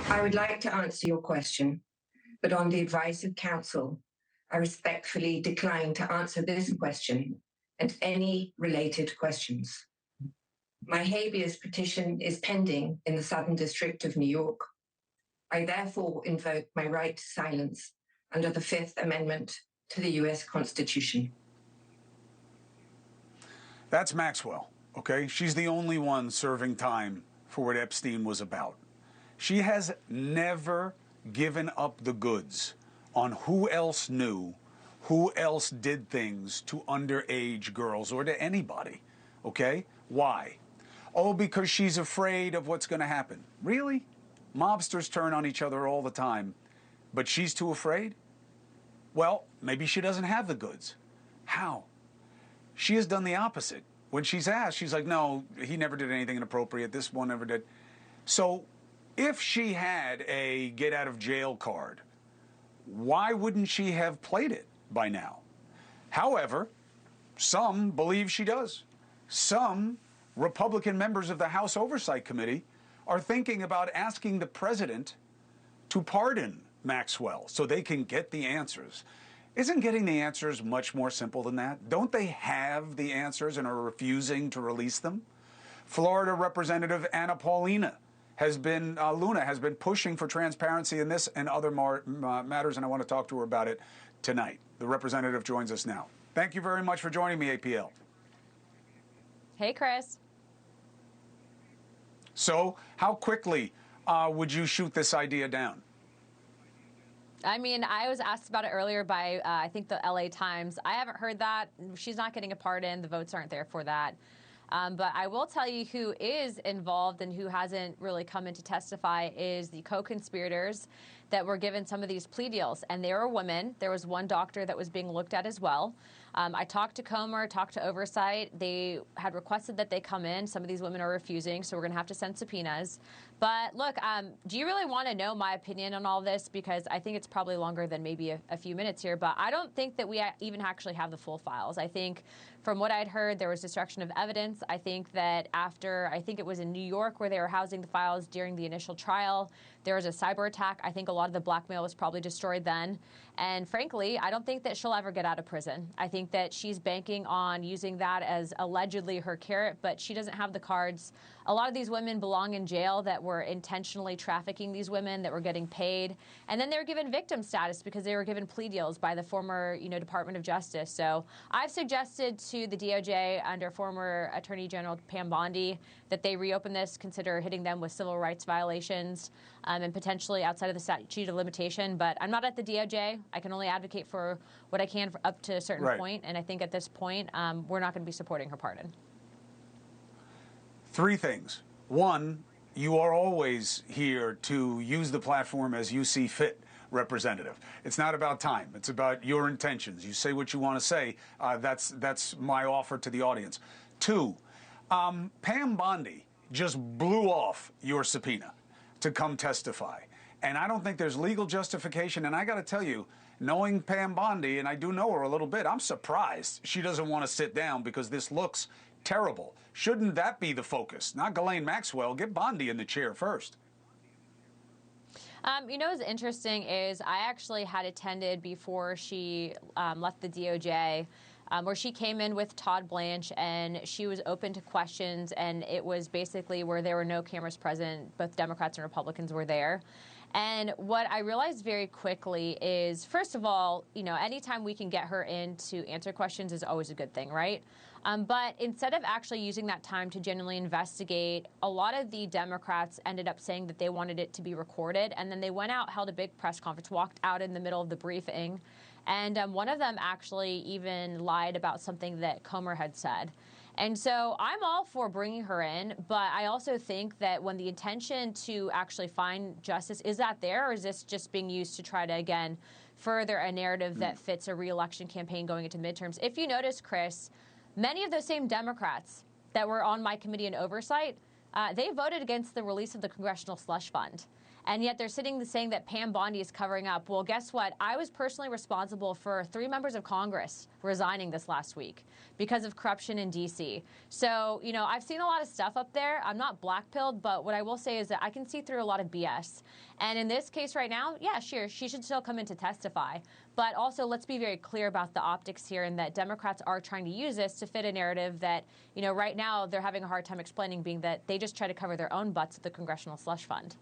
I would like to answer your question, but on the advice of counsel, I respectfully decline to answer this question and any related questions. My habeas petition is pending in the Southern District of New York. I therefore invoke my right to silence under the Fifth Amendment to the U.S. Constitution. That's Maxwell, okay? She's the only one serving time for what Epstein was about. She has never given up the goods on who else knew, who else did things to underage girls or to anybody, okay? Why? Oh, because she's afraid of what's going to happen. Really? Mobsters turn on each other all the time, but she's too afraid? Well, maybe she doesn't have the goods. How? She has done the opposite. When she's asked, she's like, no, he never did anything inappropriate. This one never did. So if she had a get out of jail card, why wouldn't she have played it by now? However, some believe she does. Some Republican members of the House Oversight Committee are thinking about asking the president to pardon Maxwell so they can get the answers. Isn't getting the answers much more simple than that? Don't they have the answers and are refusing to release them? Florida Representative Paulina Luna has been pushing for transparency in this and other matters, and I want to talk to her about it tonight. The representative joins us now. Thank you very much for joining me, APL. Hey, Chris. So, how quickly would you shoot this idea down? I mean, I was asked about it earlier by, I think, the LA Times. I haven't heard that. She's not getting a pardon. The votes aren't there for that. But I will tell you who is involved and who hasn't really come in to testify is the co-conspirators that were given some of these plea deals. And they were women. There was one doctor that was being looked at as well. I talked to Cuomo, talked to Oversight. They had requested that they come in. Some of these women are refusing, so we're going to have to send subpoenas. But look, do you really want to know my opinion on all this? Because I think it's probably longer than maybe a few minutes here. But I don't think that we even actually have the full files. I think from what I'd heard, there was destruction of evidence. I think that after, I think it was in New York where they were housing the files during the initial trial, there was a cyber attack. I think a lot of the blackmail was probably destroyed then. And frankly, I don't think that she'll ever get out of prison. I think that she's banking on using that as allegedly her carrot, but she doesn't have the cards. A lot of these women belong in jail that were intentionally trafficking these women, that were getting paid. And then they were given victim status because they were given plea deals by the former, Department of Justice. So I've suggested to the DOJ under former Attorney General Pam Bondi that they reopen this, consider hitting them with civil rights violations, and potentially outside of the statute of limitation. But I'm not at the DOJ. I can only advocate for what I can up to a certain point. And I think at this point, we're not going to be supporting her pardon. Three things. One, you are always here to use the platform as you see fit, Representative. It's not about time. It's about your intentions. You say what you want to say. That's my offer to the audience. Two, Pam Bondi just blew off your subpoena to come testify. And I don't think there's legal justification. And I got to tell you, knowing Pam Bondi, and I do know her a little bit, I'm surprised she doesn't want to sit down because this looks terrible. Shouldn't that be the focus? Not Ghislaine Maxwell. Get Bondi in the chair first. What's interesting is I actually had attended before she left the DOJ, where she came in with Todd Blanche, and she was open to questions, and it was basically where there were no cameras present. Both Democrats and Republicans were there. And what I realized very quickly is, first of all, anytime we can get her in to answer questions is always a good thing, right? But instead of actually using that time to genuinely investigate, a lot of the Democrats ended up saying that they wanted it to be recorded. And then they went out, held a big press conference, walked out in the middle of the briefing. And one of them actually even lied about something that Comer had said. And so I'm all for bringing her in, but I also think that when the intention to actually find justice, is that there, or is this just being used to try to, again, further a narrative that fits a re-election campaign going into midterms? If you notice, Chris, many of those same Democrats that were on my committee in oversight, they voted against the release of the Congressional slush fund. And yet they're sitting saying that Pam Bondi is covering up. Well, guess what? I was personally responsible for 3 members of Congress resigning this last week because of corruption in D.C. So, you know, I've seen a lot of stuff up there. I'm not black-pilled, but what I will say is that I can see through a lot of BS. And in this case right now, yeah, sure, she should still come in to testify. But also, let's be very clear about the optics here, and that Democrats are trying to use this to fit a narrative that, you know, right now they're having a hard time explaining, being that they just try to cover their own butts at the Congressional Slush Fund.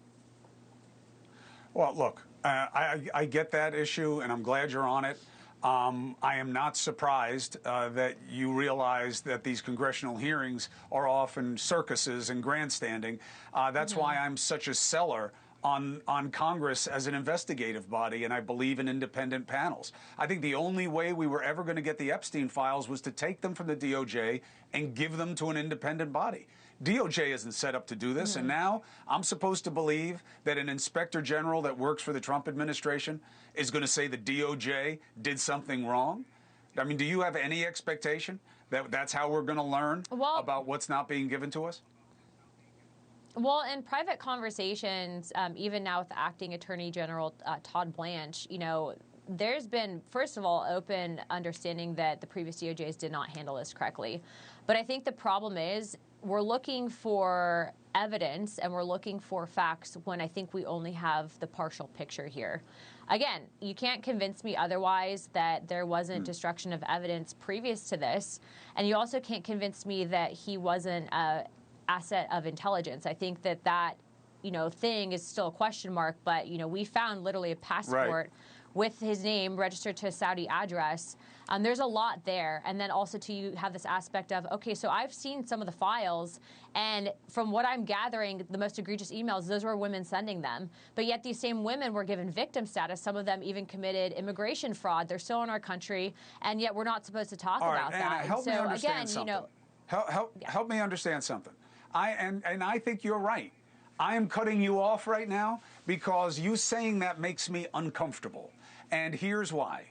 Well, look, I get that issue, and I'm glad you're on it. I am not surprised that you realize that these congressional hearings are often circuses and grandstanding. That's why I'm such a seller on Congress as an investigative body, and I believe in independent panels. I think the only way we were ever going to get the Epstein files was to take them from the DOJ and give them to an independent body. DOJ isn't set up to do this, and now I'm supposed to believe that an inspector general that works for the Trump administration is going to say the DOJ did something wrong? I mean, do you have any expectation that that's how we're going to learn about what's not being given to us? Well, in private conversations, even now with the acting Attorney General Todd Blanche, you know, there's been, first of all, open understanding that the previous DOJs did not handle this correctly. But I think the problem is we're looking for evidence and we're looking for facts when I think we only have the partial picture here. Again, you can't convince me otherwise that there wasn't destruction of evidence previous to this. And you also can't convince me that he wasn't an asset of intelligence. I think that that, you know, thing is still a question mark. But, you know, we found literally a passport with his name registered to a Saudi address. There's a lot there. And then also you have this aspect of, okay, so I've seen some of the files, and from what I'm gathering, the most egregious emails, those were women sending them. But yet these same women were given victim status. Some of them even committed immigration fraud. They're still in our country, and yet we're not supposed to talk about that. Help me understand something. Help me understand something. I think you're right. I am cutting you off right now because you saying that makes me uncomfortable. And here's why.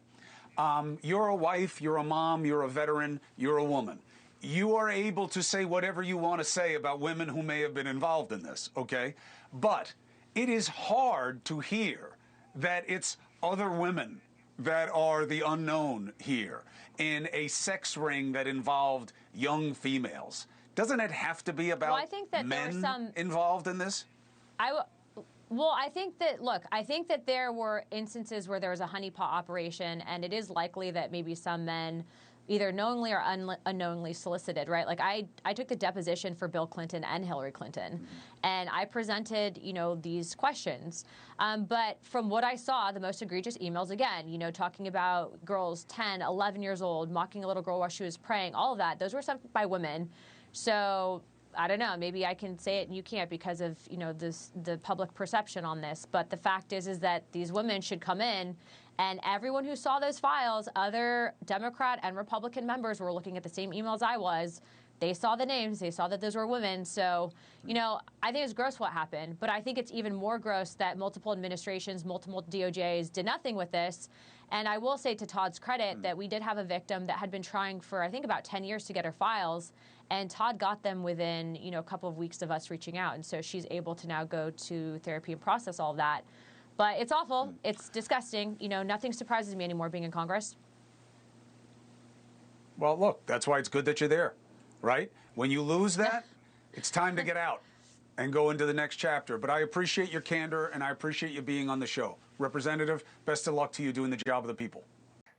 You're a wife, you're a mom, you're a veteran, you're a woman. You are able to say whatever you want to say about women who may have been involved in this, okay? But it is hard to hear that it's other women that are the unknown here in a sex ring that involved young females. Doesn't it have to be about men involved in this? Well, I think that, look, I think that there were instances where there was a honeypot operation, and it is likely that maybe some men either knowingly or unknowingly solicited, right? Like I took the deposition for Bill Clinton and Hillary Clinton, and I presented, you know, these questions. But from what I saw, the most egregious emails, again, you know, talking about girls 10, 11 years old, mocking a little girl while she was praying, all of that, those were sent by women. So I don't know, maybe I can say it and you can't because of, you know, the public perception on this. But the fact is that these women should come in, and everyone who saw those files, other Democrat and Republican members were looking at the same emails I was. They saw the names. They saw that those were women. So, you know, I think it's gross what happened. But I think it's even more gross that multiple administrations, multiple DOJs did nothing with this. And I will say to Todd's credit that we did have a victim that had been trying for, I think, about 10 years to get her files. And Todd got them within, you know, a couple of weeks of us reaching out. And so she's able to now go to therapy and process all of that. But it's awful. It's disgusting. You know, nothing surprises me anymore being in Congress. Well, look, that's why it's good that you're there, right? When you lose that, it's time to get out and go into the next chapter. But I appreciate your candor, and I appreciate you being on the show. Representative, best of luck to you doing the job of the people.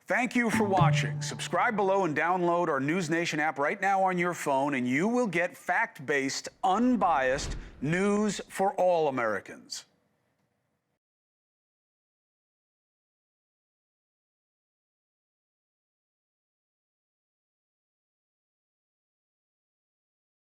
Thank you for watching. Subscribe below and download our NewsNation app right now on your phone, and you will get fact-based, unbiased news for all Americans.